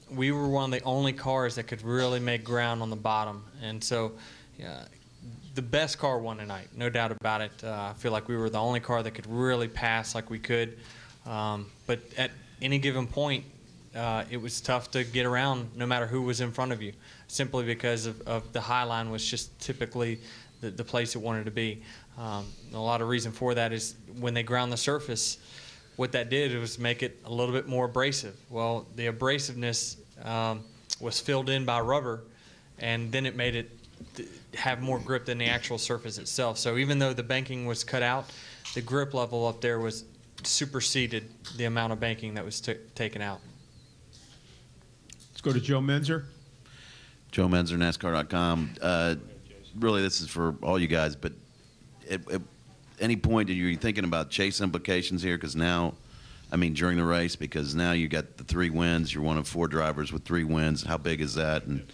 we were one of the only cars that could really make ground on the bottom. And so the best car won tonight, no doubt about it. I feel like we were the only car that could really pass like we could. But at any given point, it was tough to get around no matter who was in front of you, simply because of the high line was just typically the place it wanted to be. A lot of reason for that is when they ground the surface, what that did was make it a little bit more abrasive. Well, the abrasiveness was filled in by rubber, and then it made it have more grip than the actual surface itself. So even though the banking was cut out, the grip level up there was superseded the amount of banking that was taken out. Let's go to Joe Menzer. Joe Menzer, NASCAR.com. Really, this is for all you guys, but at any point are you thinking about chase implications here? Because now, I mean, during the race, because now you got the 3 wins. You're one of 4 drivers with 3 wins. How big is that? And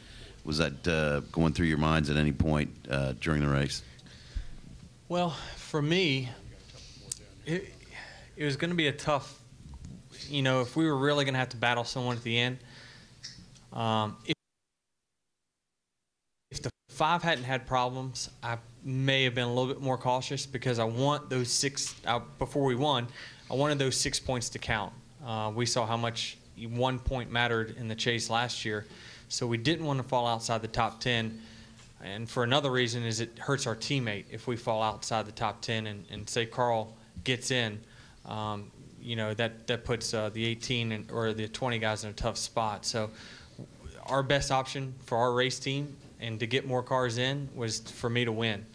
was that going through your minds at any point during the race? Well, for me, it was going to be a tough, if we were really going to have to battle someone at the end, if the 5 hadn't had problems, I may have been a little bit more cautious, because I want those 6, before we won, I wanted those 6 points to count. We saw how much 1 point mattered in the chase last year, so we didn't want to fall outside the top 10. And for another reason is it hurts our teammate if we fall outside the top 10 and say Carl gets in. That puts the 18 or the 20 guys in a tough spot. So our best option for our race team and to get more cars in was for me to win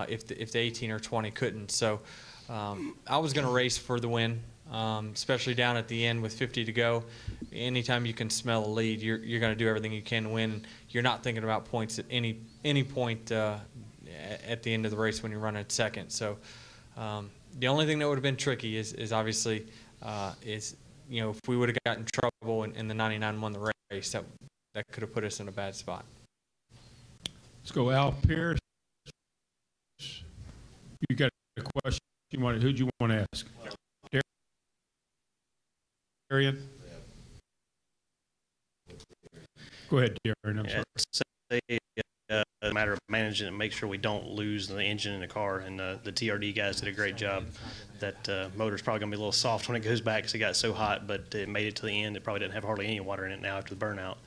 if the 18 or 20 couldn't. So I was going to race for the win, especially down at the end with 50 to go. Anytime you can smell a lead, you're going to do everything you can to win. You're not thinking about points at any point at the end of the race when you're running at second. So the only thing that would have been tricky is obviously if we would have gotten in trouble and the 99 won the race, that could have put us in a bad spot. Let's go Al Pierce. You got a question? Who'd you want to ask? Darian? Go ahead, Darian. I'm sorry. A matter of managing it, make sure we don't lose the engine in the car, and the TRD guys did a great job. That motor's probably going to be a little soft when it goes back because it got so hot, but it made it to the end. It probably didn't have hardly any water in it now after the burnout.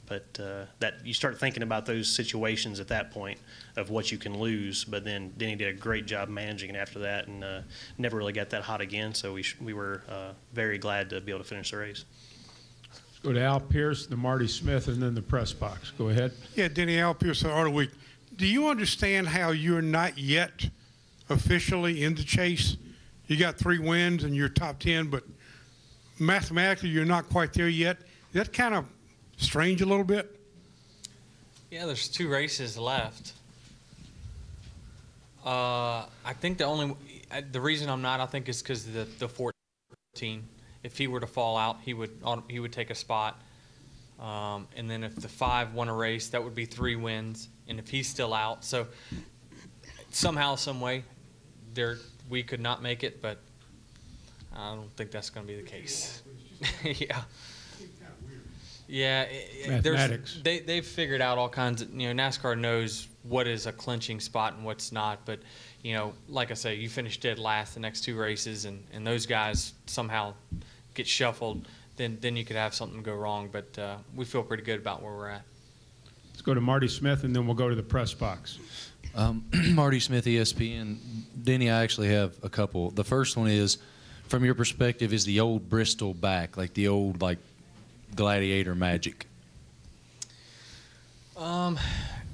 But that you start thinking about those situations at that point of what you can lose. But then Denny did a great job managing it after that, and never really got that hot again. So we were very glad to be able to finish the race. Let's go to Al Pierce, then Marty Smith, and then the press box. Go ahead. Yeah, Denny, Al Pierce, Auto Week. Do you understand how you're not yet officially in the chase? You got 3 wins and you're top 10, but mathematically you're not quite there yet. Is that kind of strange a little bit? Yeah, there's 2 races left. I think the reason I'm not, I think, is because of the 14. If he were to fall out, he would take a spot. And then if the 5 won a race, that would be 3 wins. And if he's still out, so somehow, some way, we could not make it, but I don't think that's going to be the case. Yeah. Yeah, mathematics. They've figured out all kinds of, NASCAR knows what is a clinching spot and what's not. But, like I say, you finish dead last the next 2 races, and those guys somehow get shuffled, then you could have something go wrong. But we feel pretty good about where we're at. Let's go to Marty Smith, and then we'll go to the press box. Marty Smith, ESPN. Denny, I actually have a couple. The first one is, from your perspective, is the old Bristol back, like the old, gladiator magic?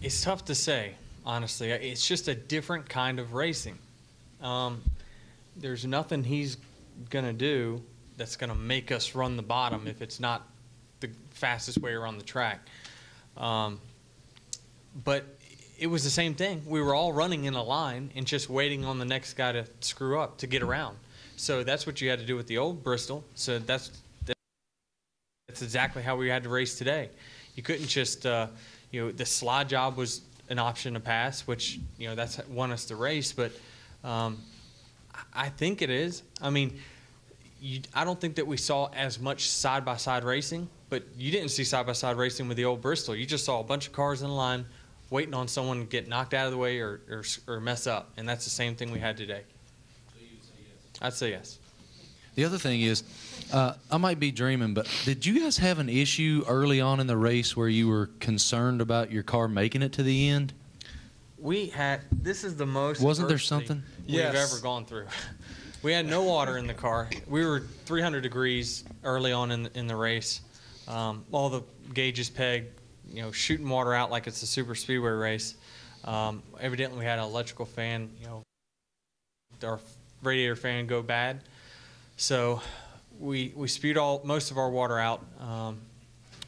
It's tough to say, honestly. It's just a different kind of racing. There's nothing he's going to do that's going to make us run the bottom if it's not the fastest way around the track. But it was the same thing. We were all running in a line and just waiting on the next guy to screw up, to get around. So that's what you had to do with the old Bristol. So that's exactly how we had to race today. You couldn't just, the slide job was an option to pass, which, that's won us the race. But I think it is. I mean, I don't think that we saw as much side-by-side racing, but you didn't see side-by-side racing with the old Bristol. You just saw a bunch of cars in line waiting on someone to get knocked out of the way or mess up, and that's the same thing we had today. So you would say yes? I'd say yes. The other thing is, I might be dreaming, but did you guys have an issue early on in the race where you were concerned about your car making it to the end? This is the most Wasn't there adversity something? we've ever gone through. We had no water in the car. We were 300 degrees early on in the race. All the gauges pegged, shooting water out like it's a super speedway race. Evidently we had an electrical fan, our radiator fan go bad. So we spewed most of our water out.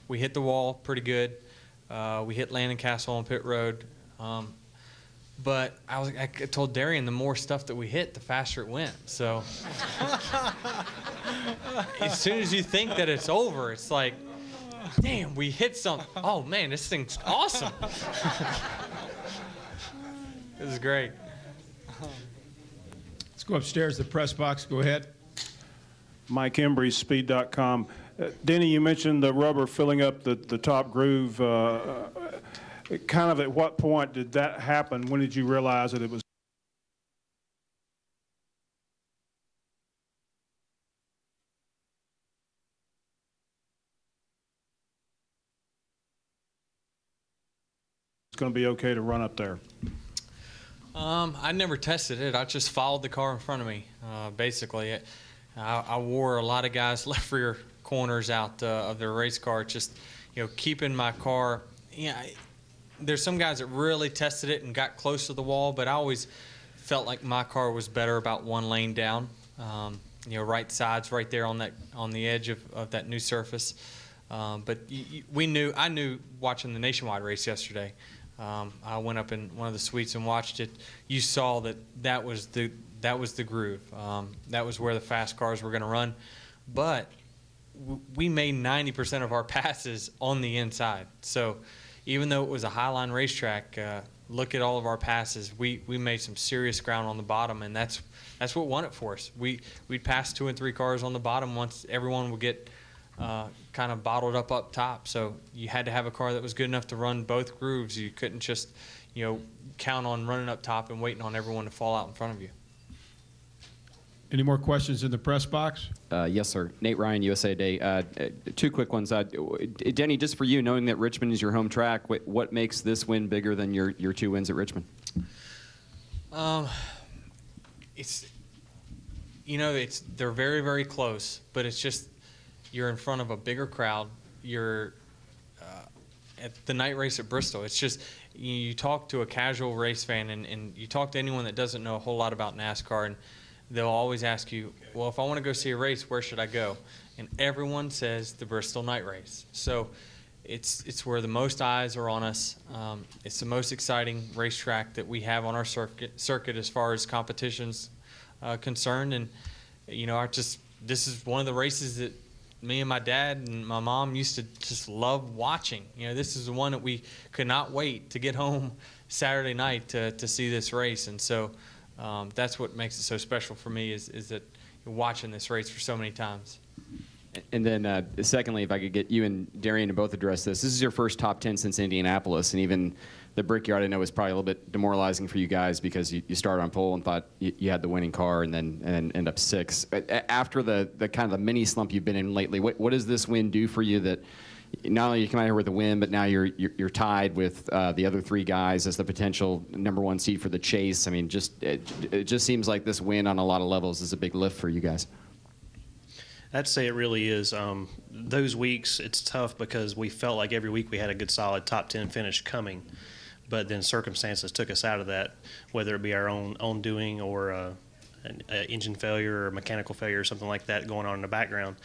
We hit the wall pretty good. We hit Landon Castle on pit road. But I told Darian the more stuff that we hit, the faster it went. So as soon as you think that it's over, it's like, damn, we hit something. Oh, man, this thing's awesome. This is great. Let's go upstairs to the press box. Go ahead. Mike Embry, Speed.com. Denny, you mentioned the rubber filling up the top groove. Kind of at what point did that happen? When did you realize that it was going to be okay to run up there? I never tested it. I just followed the car in front of me, basically. I wore a lot of guys' left rear corners out of their race car, just keeping my car. There's some guys that really tested it and got close to the wall, but I always felt like my car was better about one lane down. Right sides right there on the edge of that new surface. But I knew watching the Nationwide race yesterday. I went up in one of the suites and watched it. You saw that was the groove. That was where the fast cars were going to run. But we made 90% of our passes on the inside. So even though it was a highline racetrack, look at all of our passes. We made some serious ground on the bottom, and that's what won it for us. We'd pass 2 and 3 cars on the bottom once everyone would get kind of bottled up top. So you had to have a car that was good enough to run both grooves. You couldn't just count on running up top and waiting on everyone to fall out in front of you. Any more questions in the press box? Yes, sir. Nate Ryan, USA Today. 2 quick ones. Denny, just for you, knowing that Richmond is your home track, what makes this win bigger than your 2 wins at Richmond? They're very, very close, but it's just you're in front of a bigger crowd. You're at the night race at Bristol. It's just you talk to a casual race fan and you talk to anyone that doesn't know a whole lot about NASCAR, and they'll always ask you, well, if I want to go see a race, where should I go? And everyone says the Bristol night race. So it's where the most eyes are on us. It's the most exciting racetrack that we have on our circuit as far as competition's concerned. And, this is one of the races that me and my dad and my mom used to just love watching. This is the one that we could not wait to get home Saturday night to see this race. And so that's what makes it so special for me is that you're watching this race for so many times. And then secondly, if I could get you and Darian to both address this. This is your first top 10 since Indianapolis, and even the Brickyard I know was probably a little bit demoralizing for you guys because you started on pole and thought you had the winning car and then end up 6. After the kind of the mini slump you've been in lately, what does this win do for you that not only you come out here with a win, but now you're tied with the other 3 guys as the potential #1 seed for the chase? I mean, it just seems like this win on a lot of levels is a big lift for you guys. I'd say it really is. Those weeks, it's tough because we felt like every week we had a good, solid top 10 finish coming, but then circumstances took us out of that, whether it be our own doing or an engine failure or mechanical failure or something like that going on in the background.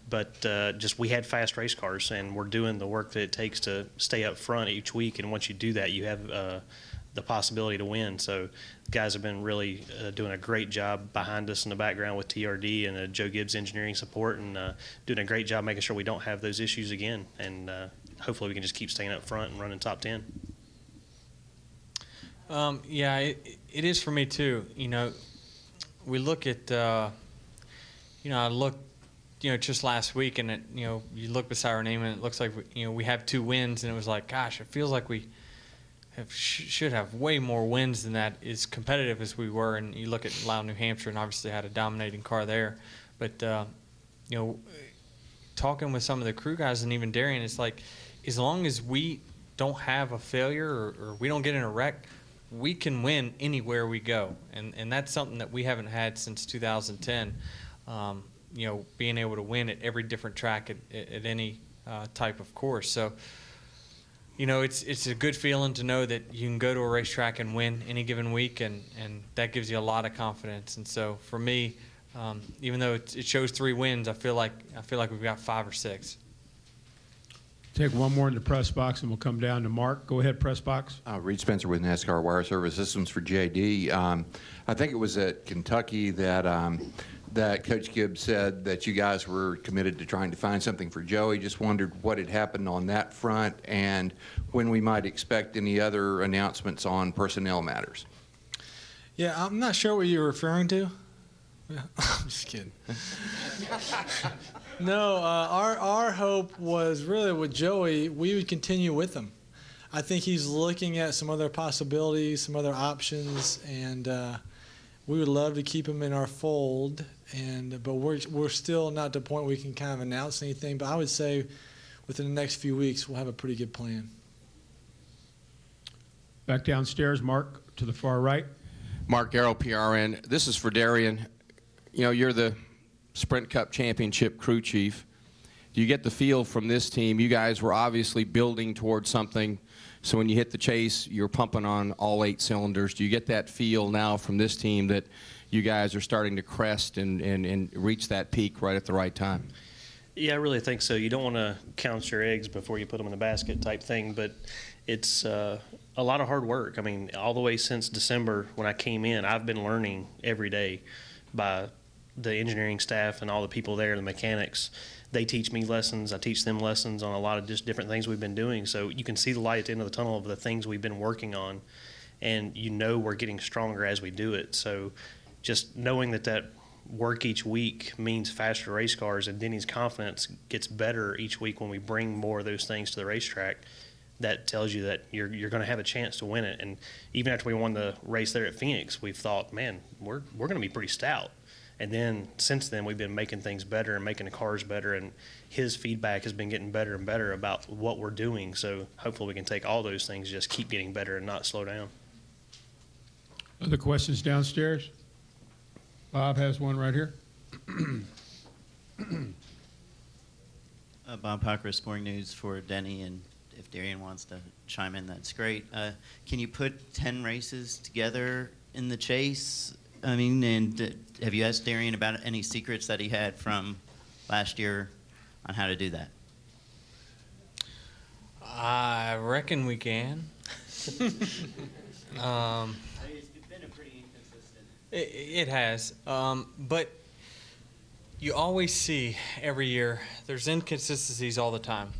But just we had fast race cars, and we're doing the work that it takes to stay up front each week. And once you do that, you have the possibility to win. So guys have been really doing a great job behind us in the background with TRD and Joe Gibbs engineering support, and doing a great job making sure we don't have those issues again. And hopefully we can just keep staying up front and running top 10. Yeah, it is for me too. We look at I looked, just last week, and you look beside our name, and it looks like we have 2 wins, and it was like, gosh, it feels like we should have way more wins than that, as competitive as we were. And you look at Loudon, New Hampshire, and obviously had a dominating car there. But talking with some of the crew guys and even Darian, it's like, as long as we don't have a failure or we don't get in a wreck, we can win anywhere we go. And that's something that we haven't had since 2010. Being able to win at every different track at any type of course. So, it's a good feeling to know that you can go to a racetrack and win any given week, and that gives you a lot of confidence. And so for me, even though it shows 3 wins, I feel like we've got 5 or 6. Take one more in the press box, and we'll come down to Mark. Go ahead, press box. Reed Spencer with NASCAR Wire Service. This one's for JD. I think it was at Kentucky that Coach Gibbs said that you guys were committed to trying to find something for Joey. Just wondered what had happened on that front and when we might expect any other announcements on personnel matters. Yeah, I'm not sure what you're referring to. I'm just kidding. No, our hope was really with Joey, we would continue with him. I think he's looking at some other possibilities, some other options, and we would love to keep him in our fold. But we're still not to the point where we can kind of announce anything. But I would say within the next few weeks we'll have a pretty good plan. Back downstairs, Mark, to the far right. Mark Garrow, PRN. This is for Darian. You're the Sprint Cup Championship crew chief. Do you get the feel from this team? You guys were obviously building towards something. So when you hit the chase, you're pumping on all 8 cylinders. Do you get that feel now from this team that you guys are starting to crest and reach that peak right at the right time? Yeah, I really think so. You don't want to count your eggs before you put them in the basket type thing, but it's a lot of hard work. I mean, all the way since December when I came in, I've been learning every day by the engineering staff and all the people there, the mechanics. They teach me lessons. I teach them lessons on a lot of just different things we've been doing. So you can see the light at the end of the tunnel of the things we've been working on, and we're getting stronger as we do it. So just knowing that work each week means faster race cars, and Denny's confidence gets better each week when we bring more of those things to the racetrack. That tells you that you're going to have a chance to win it. And even after we won the race there at Phoenix, we've thought, man, we're going to be pretty stout. And then since then, we've been making things better and making the cars better, and his feedback has been getting better and better about what we're doing. So hopefully we can take all those things, just keep getting better and not slow down. Other questions downstairs? Bob has one right here. Bob Parker, Sporting News for Denny, and if Darian wants to chime in, that's great. Can you put 10 races together in the chase? I mean, and have you asked Darian about any secrets that he had from last year on how to do that? I reckon we can. It's been a pretty inconsistent. It has. But you always see every year there's inconsistencies all the time.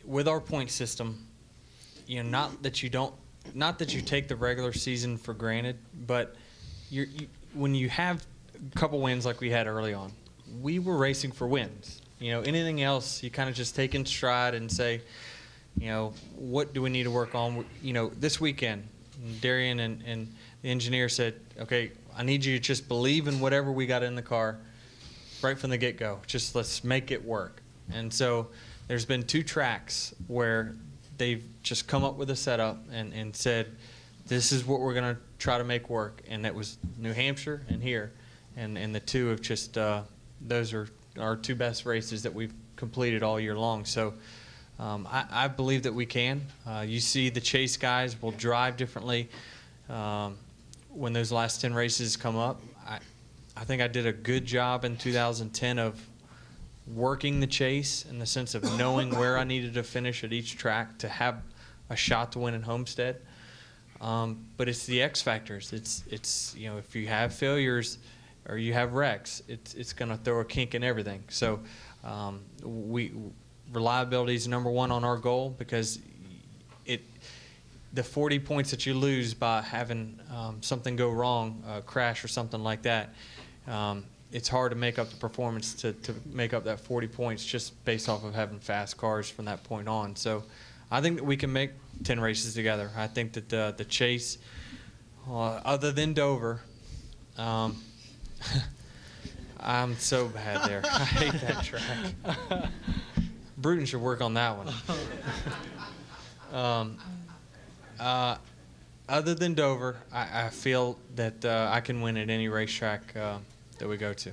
With our point system, not that you take the regular season for granted, but when you have a couple wins like we had early on, we were racing for wins. Anything else you kind of just take in stride and say, what do we need to work on? This weekend, Darian and the engineer said, okay, I need you to just believe in whatever we got in the car right from the get-go. Just let's make it work. And so there's been 2 tracks where they've just come up with a setup and said, this is what we're going to try to make work. And that was New Hampshire and here. And the 2 have just, those are our 2 best races that we've completed all year long. So I believe that we can. You see the chase guys will drive differently when those last 10 races come up. I think I did a good job in 2010 of working the chase in the sense of knowing where I needed to finish at each track to have a shot to win in Homestead. But it's the X factors. It's if you have failures or you have wrecks, it's going to throw a kink in everything. So reliability is number 1 on our goal, because the 40 points that you lose by having something go wrong, crash or something like that, it's hard to make up the performance to make up that 40 points just based off of having fast cars from that point on. So I think that we can make 10 races together. I think that the Chase, other than Dover, I'm so bad there. I hate that track. Bruton should work on that one. Other than Dover, I feel that I can win at any racetrack that we go to.